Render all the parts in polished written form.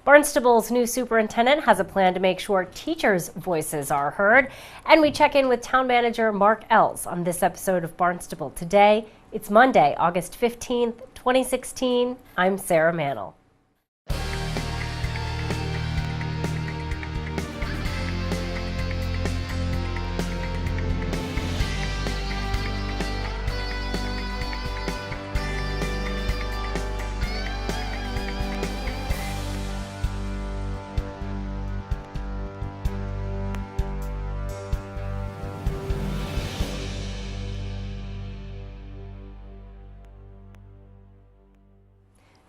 Barnstable's new superintendent has a plan to make sure teachers' voices are heard. And we check in with town manager Mark Ells on this episode of Barnstable Today. It's Monday, August 15th, 2016. I'm Sarah Mantle.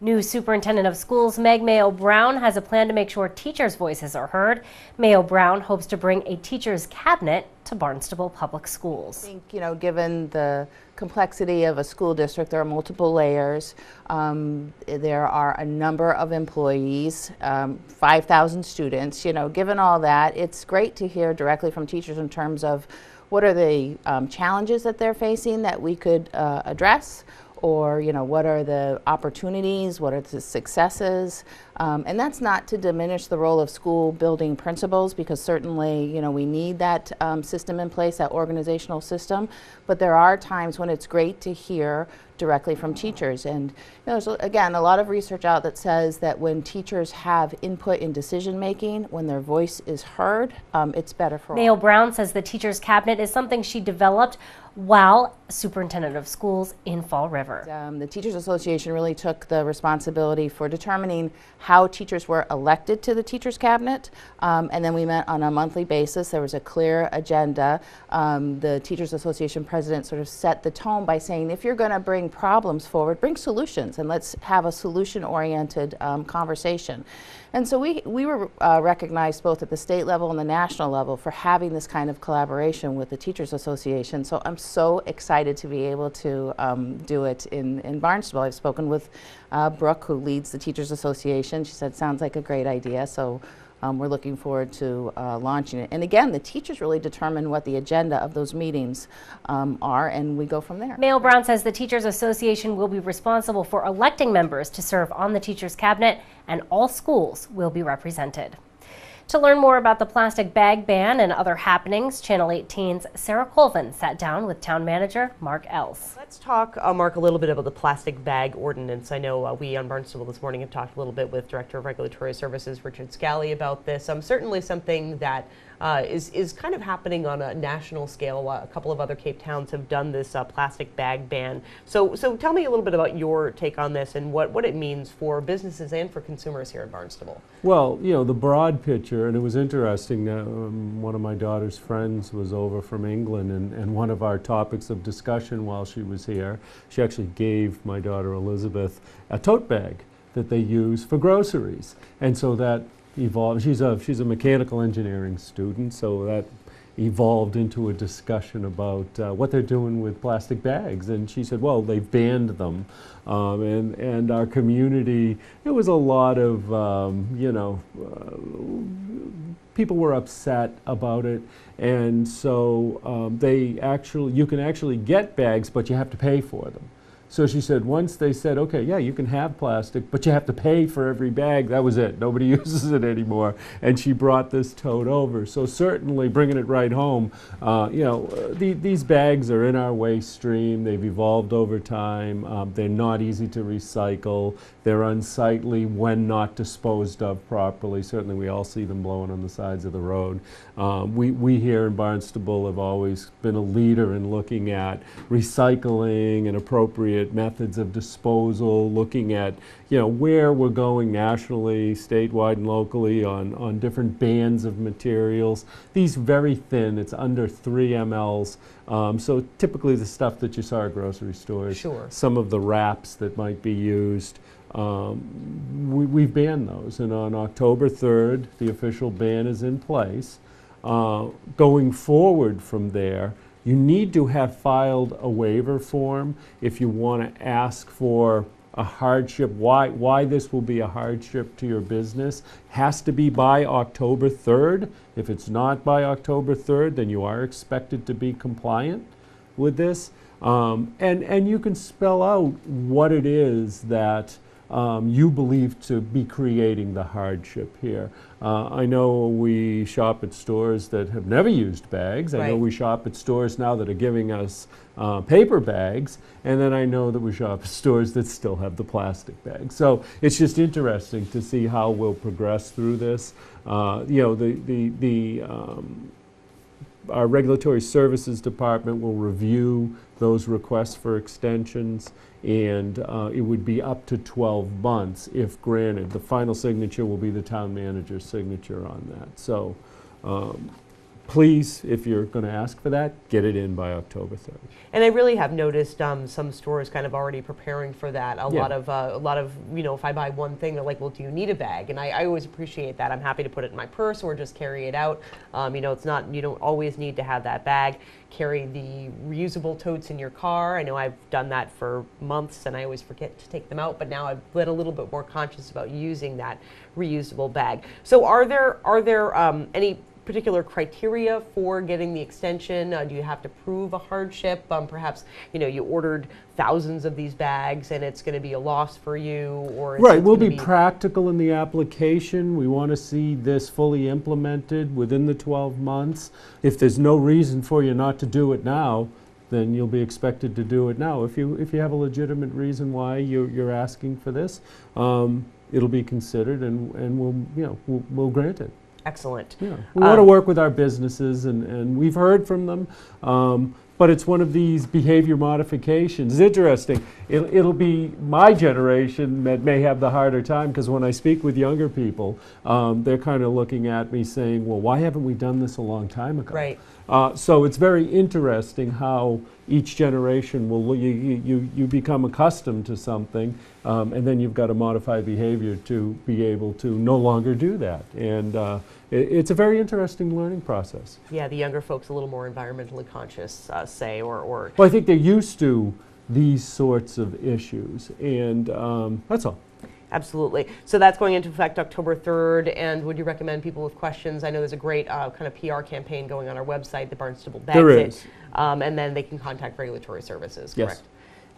New Superintendent of Schools Meg Mayo-Brown has a plan to make sure teachers' voices are heard. Mayo-Brown hopes to bring a teachers' cabinet to Barnstable Public Schools. I think, given the complexity of a school district, there are multiple layers. There are a number of employees, 5,000 students. Given all that, it's great to hear directly from teachers in terms of what are the challenges that they're facing that we could address, or what are the opportunities, what are the successes, and that's not to diminish the role of school building principals, because certainly we need that system in place, that organizational system, but there are times when it's great to hear directly from teachers. And there's again a lot of research out that says that when teachers have input in decision making, when their voice is heard, it's better for all. Mayo-Brown says the teachers cabinet is something she developed while superintendent of schools in Fall River. The Teachers Association really took the responsibility for determining how teachers were elected to the teachers cabinet, and then we met on a monthly basis. There was a clear agenda. The Teachers Association president sort of set the tone by saying, if you're going to bring problems forward, bring solutions, and let's have a solution-oriented conversation. And so we were recognized both at the state level and the national level for having this kind of collaboration with the Teachers Association. So I'm so excited to be able to do it in Barnstable. I've spoken with Brooke, who leads the Teachers Association. She said, sounds like a great idea. So we're looking forward to launching it. And again, the teachers really determine what the agenda of those meetings are, and we go from there. Mayo-Brown says the Teachers Association will be responsible for electing members to serve on the Teachers Cabinet, and all schools will be represented. To learn more about the plastic bag ban and other happenings, Channel 18's Sarah Colvin sat down with town manager Mark Ells. Let's talk, Mark, a little bit about the plastic bag ordinance. I know we on Barnstable this morning have talked a little bit with Director of Regulatory Services Richard Scally about this. Certainly something that is kind of happening on a national scale. A couple of other Cape towns have done this plastic bag ban. So tell me a little bit about your take on this and what it means for businesses and for consumers here in Barnstable. Well, the broad picture, and it was interesting, one of my daughter's friends was over from England, and one of our topics of discussion while she was here, she actually gave my daughter Elizabeth a tote bag that they use for groceries. And so that evolved. She's a mechanical engineering student, so that evolved into a discussion about what they're doing with plastic bags. And she said, well, they've banned them, and our community, it was a lot of people were upset about it, and so you can actually get bags, but you have to pay for them. So she said, once they said, okay, yeah, you can have plastic, but you have to pay for every bag, that was it. Nobody uses it anymore. And she brought this tote over. So certainly bringing it right home, these bags are in our waste stream. They've evolved over time. They're not easy to recycle. They're unsightly when not disposed of properly. Certainly we all see them blowing on the sides of the road. We here in Barnstable have always been a leader in looking at recycling and appropriate methods of disposal, looking at where we're going nationally, statewide and locally on different bands of materials. These very thin, it's under 3 mLs. So typically the stuff that you saw at grocery stores, sure. Some of the wraps that might be used, we've banned those. And on October 3rd, the official ban is in place. Going forward from there, you need to have filed a waiver form if you want to ask for a hardship, why this will be a hardship to your business. Has to be by October 3rd. If it's not by October 3rd, then you are expected to be compliant with this. And you can spell out what it is that you believe to be creating the hardship here. I know we shop at stores that have never used bags. I know we shop at stores now that are giving us paper bags, and then I know that we shop at stores that still have the plastic bags. So it's just interesting to see how we'll progress through this. Our Regulatory Services Department will review those requests for extensions, and it would be up to 12 months if granted. The final signature will be the town manager's signature on that. So please, if you're going to ask for that, get it in by October 3rd. And I really have noticed some stores kind of already preparing for that. A lot of, if I buy one thing, they're like, well, do you need a bag? And I always appreciate that. I'm happy to put it in my purse or just carry it out. It's not, you don't always need to have that bag. Carry the reusable totes in your car. I know I've done that for months and I always forget to take them out, but now I've been a little bit more conscious about using that reusable bag. So are there any particular criteria for getting the extension? Do you have to prove a hardship? Perhaps you ordered thousands of these bags and it's going to be a loss for you, or we'll be practical in the application. We want to see this fully implemented within the 12 months. If there's no reason for you not to do it now, then you'll be expected to do it now. If you have a legitimate reason why you're asking for this, it'll be considered and we'll grant it. Excellent. Yeah. We want to work with our businesses, and we've heard from them, but it's one of these behavior modifications. It's interesting. It'll be my generation that may have the harder time, because when I speak with younger people, they're kind of looking at me saying, well, why haven't we done this a long time ago? Right. So it's very interesting how each generation will, you become accustomed to something, and then you've got to modify behavior to be able to no longer do that. And it's a very interesting learning process. Yeah, the younger folks a little more environmentally conscious, or Well, I think they're used to these sorts of issues, and that's all. Absolutely. So that's going into effect October 3rd, and would you recommend people with questions? I know there's a great kind of PR campaign going on our website, the Barnstable Bag There Kit, is. and then they can contact Regulatory Services, correct? Yes.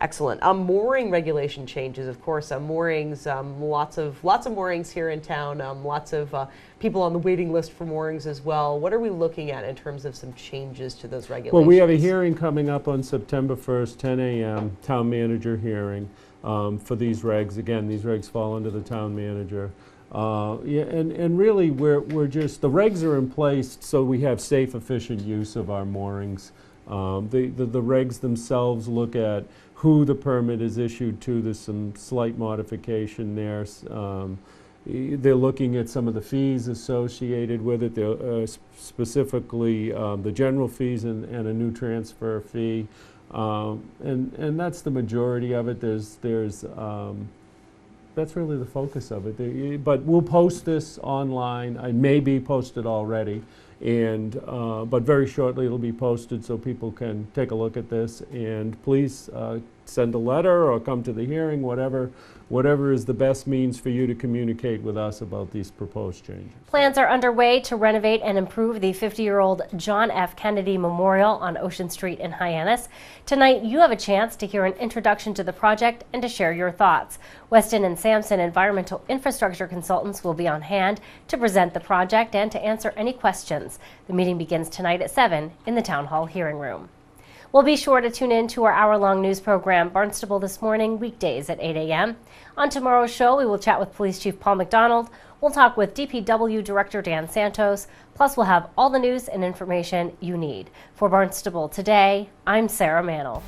Excellent. Mooring regulation changes, of course. Moorings, lots of moorings here in town. Lots of people on the waiting list for moorings as well. What are we looking at in terms of some changes to those regulations? Well, we have a hearing coming up on September 1st, 10 a.m., town manager hearing for these regs. Again, these regs fall under the town manager. And really, we're just, the regs are in place so we have safe, efficient use of our moorings. The regs themselves look at who the permit is issued to. There's some slight modification there. They're looking at some of the fees associated with it. They're, specifically the general fees and a new transfer fee. And that's the majority of it. That's really the focus of it. But we'll post this online. I may be posted already, but very shortly it'll be posted so people can take a look at this. And please send a letter or come to the hearing, whatever is the best means for you to communicate with us about these proposed changes. Plans are underway to renovate and improve the 50-year-old John F. Kennedy Memorial on Ocean Street in Hyannis. Tonight, you have a chance to hear an introduction to the project and to share your thoughts. Weston and Sampson Environmental Infrastructure Consultants will be on hand to present the project and to answer any questions. The meeting begins tonight at 7 in the Town Hall hearing room. Well, be sure to tune in to our hour-long news program, Barnstable This Morning, weekdays at 8 a.m. On tomorrow's show, we will chat with Police Chief Paul McDonald. We'll talk with DPW Director Dan Santos. Plus, we'll have all the news and information you need. For Barnstable Today, I'm Sarah Mannel.